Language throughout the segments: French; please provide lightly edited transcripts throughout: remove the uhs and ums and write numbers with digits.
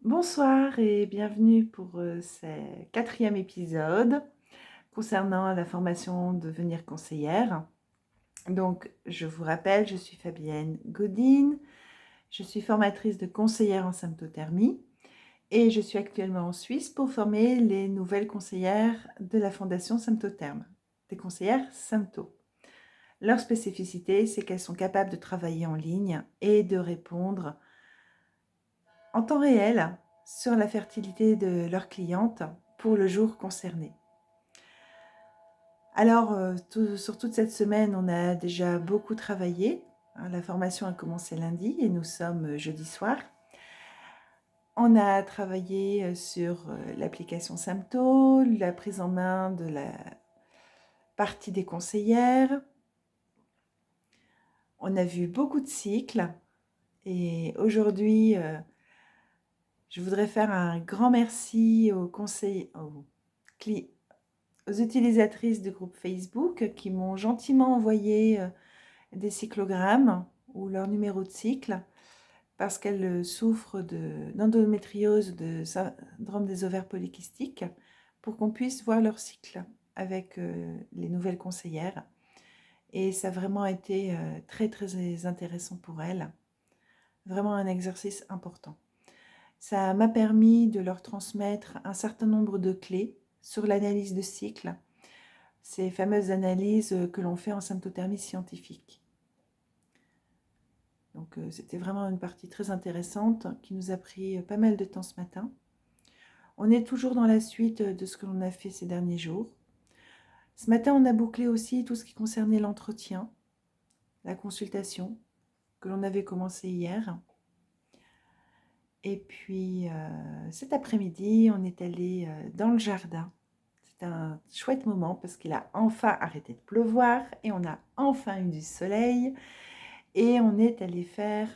Bonsoir et bienvenue pour ce quatrième épisode concernant la formation devenir conseillère. Donc, je vous rappelle, je suis Fabienne Godine, je suis formatrice de conseillère en symptothermie et je suis actuellement en Suisse pour former les nouvelles conseillères de la Fondation Symptotherme, des conseillères Sympto. Leur spécificité, c'est qu'elles sont capables de travailler en ligne et de répondre en temps réel sur la fertilité de leurs clientes pour le jour concerné. Alors, sur toute cette semaine, on a déjà beaucoup travaillé. La formation a commencé lundi et nous sommes jeudi soir. On a travaillé sur l'application Sympto, la prise en main de la partie des conseillères. On a vu beaucoup de cycles et aujourd'hui, je voudrais faire un grand merci aux utilisatrices du groupe Facebook qui m'ont gentiment envoyé des cyclogrammes ou leur numéro de cycle parce qu'elles souffrent d'endométriose, de syndrome des ovaires polykystiques, pour qu'on puisse voir leur cycle avec les nouvelles conseillères. Et ça a vraiment été très très intéressant pour elles. Vraiment un exercice important. Ça m'a permis de leur transmettre un certain nombre de clés sur l'analyse de cycle, ces fameuses analyses que l'on fait en symptothermie scientifique. Donc c'était vraiment une partie très intéressante qui nous a pris pas mal de temps ce matin. On est toujours dans la suite de ce que l'on a fait ces derniers jours. Ce matin, on a bouclé aussi tout ce qui concernait l'entretien, la consultation que l'on avait commencé hier. Et puis cet après-midi, on est allé dans le jardin. C'était un chouette moment parce qu'il a enfin arrêté de pleuvoir et on a enfin eu du soleil. Et on est allé faire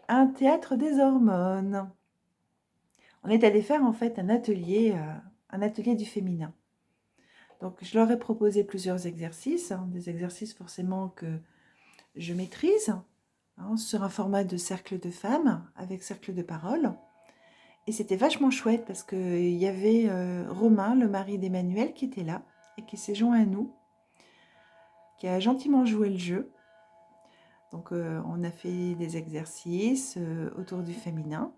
un théâtre des hormones. On est allé faire en fait un atelier du féminin. Donc je leur ai proposé plusieurs exercices, des exercices forcément que je maîtrise, sur un format de cercle de femmes avec cercle de parole. Et c'était vachement chouette parce qu'il y avait Romain, le mari d'Emmanuel, qui était là et qui s'est joint à nous, qui a gentiment joué le jeu. Donc on a fait des exercices autour du féminin.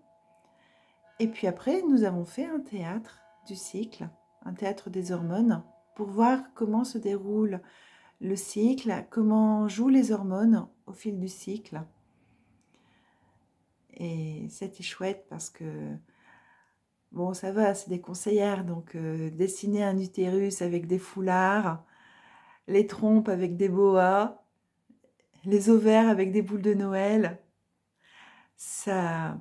Et puis après, nous avons fait un théâtre du cycle, un théâtre des hormones, pour voir comment se déroule le cycle, comment jouent les hormones au fil du cycle. Et c'était chouette parce que, bon, ça va, c'est des conseillères, donc dessiner un utérus avec des foulards, les trompes avec des boas, les ovaires avec des boules de Noël, ça,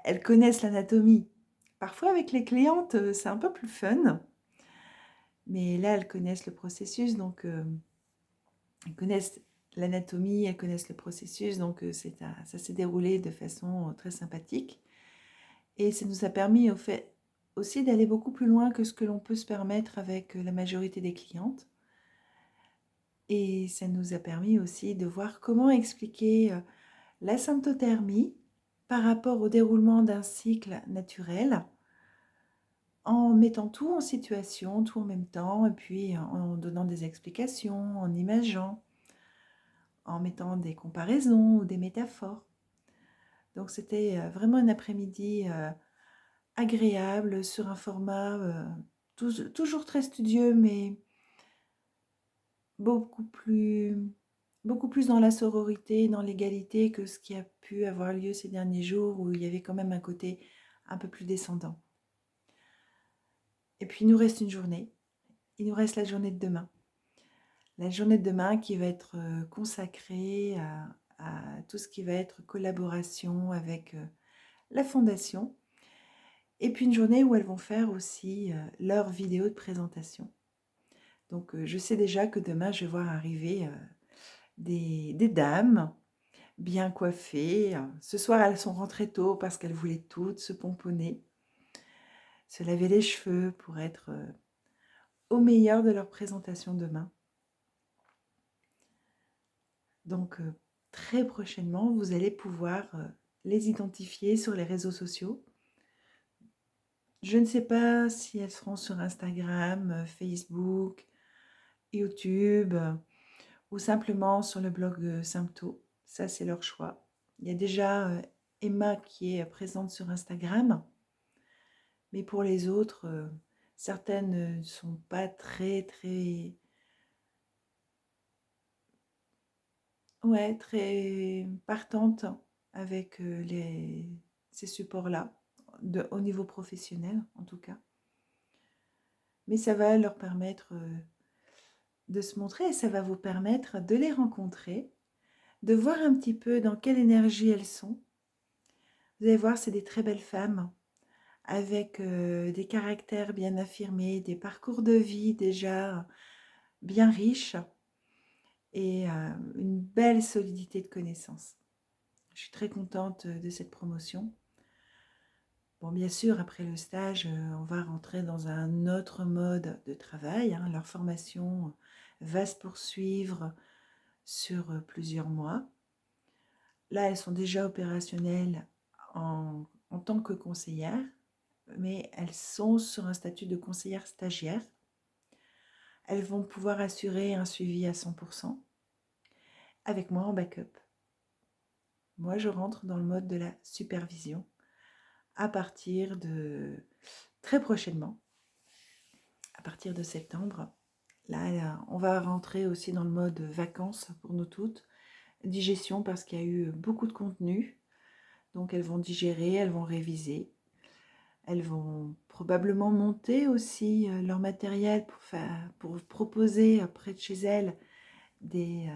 elles connaissent l'anatomie. Parfois, avec les clientes, c'est un peu plus fun. Mais là, elles connaissent le processus, donc elles connaissent l'anatomie, elles connaissent le processus, donc ça s'est déroulé de façon très sympathique. Et ça nous a permis au fait aussi d'aller beaucoup plus loin que ce que l'on peut se permettre avec la majorité des clientes. Et ça nous a permis aussi de voir comment expliquer la symptothermie par rapport au déroulement d'un cycle naturel, en mettant tout en situation, tout en même temps, et puis en donnant des explications, en imageant, en mettant des comparaisons ou des métaphores. Donc c'était vraiment un après-midi agréable sur un format toujours très studieux, mais beaucoup plus dans la sororité, dans l'égalité que ce qui a pu avoir lieu ces derniers jours où il y avait quand même un côté un peu plus descendant. Et puis il nous reste une journée. Il nous reste la journée de demain. La journée de demain qui va être consacrée à tout ce qui va être collaboration avec la fondation. Et puis une journée où elles vont faire aussi leur vidéo de présentation. Donc je sais déjà que demain, je vais voir arriver des dames bien coiffées. Ce soir, elles sont rentrées tôt parce qu'elles voulaient toutes se pomponner, se laver les cheveux pour être au meilleur de leur présentation demain. Donc très prochainement, vous allez pouvoir les identifier sur les réseaux sociaux Je ne sais pas si elles seront sur Instagram, Facebook, YouTube ou simplement sur le blog Sympto. Ça, c'est leur choix. Il y a déjà Emma qui est présente sur Instagram, mais pour les autres, certaines ne sont pas très, ouais, très partantes avec ces supports-là, au niveau professionnel en tout cas. Mais ça va leur permettre de se montrer et ça va vous permettre de les rencontrer, de voir un petit peu dans quelle énergie elles sont. Vous allez voir, c'est des très belles femmes avec des caractères bien affirmés, des parcours de vie déjà bien riches et une belle solidité de connaissances. Je suis très contente de cette promotion. Bon, bien sûr, après le stage, on va rentrer dans un autre mode de travail, hein. Leur formation va se poursuivre sur plusieurs mois. Là, elles sont déjà opérationnelles en tant que conseillères, mais elles sont sur un statut de conseillère stagiaire. Elles vont pouvoir assurer un suivi à 100% avec moi en backup. Moi, je rentre dans le mode de la supervision à partir de très prochainement, à partir de septembre. Là, on va rentrer aussi dans le mode vacances pour nous toutes, digestion parce qu'il y a eu beaucoup de contenu. Donc elles vont digérer, elles vont réviser. Elles vont probablement monter aussi leur matériel pour proposer près de chez elles des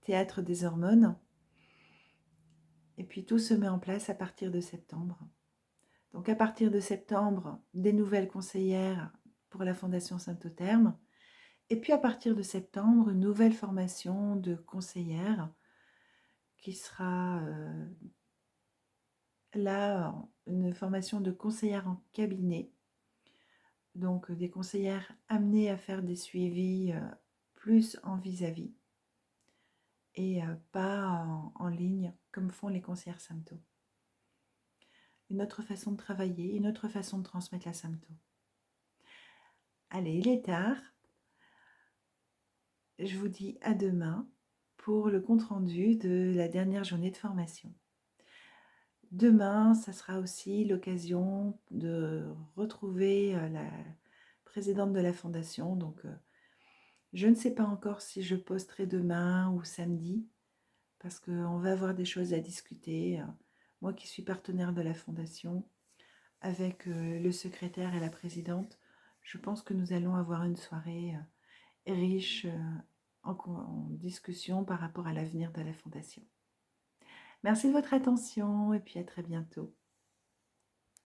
théâtres des hormones. Et puis tout se met en place à partir de septembre. Donc à partir de septembre, des nouvelles conseillères pour la Fondation Saint-Otherme. Et puis à partir de septembre, une nouvelle formation de conseillère qui sera là, une formation de conseillère en cabinet. Donc des conseillères amenées à faire des suivis plus en vis-à-vis et pas en ligne comme font les conseillères Sympto. Une autre façon de travailler, une autre façon de transmettre la Sympto. Allez, il est tard. Je vous dis à demain pour le compte-rendu de la dernière journée de formation. Demain, ça sera aussi l'occasion de retrouver la présidente de la fondation. Donc, je ne sais pas encore si je posterai demain ou samedi, parce qu'on va avoir des choses à discuter. Moi qui suis partenaire de la fondation, avec le secrétaire et la présidente, je pense que nous allons avoir une soirée riche en discussion par rapport à l'avenir de la fondation. Merci de votre attention et puis à très bientôt.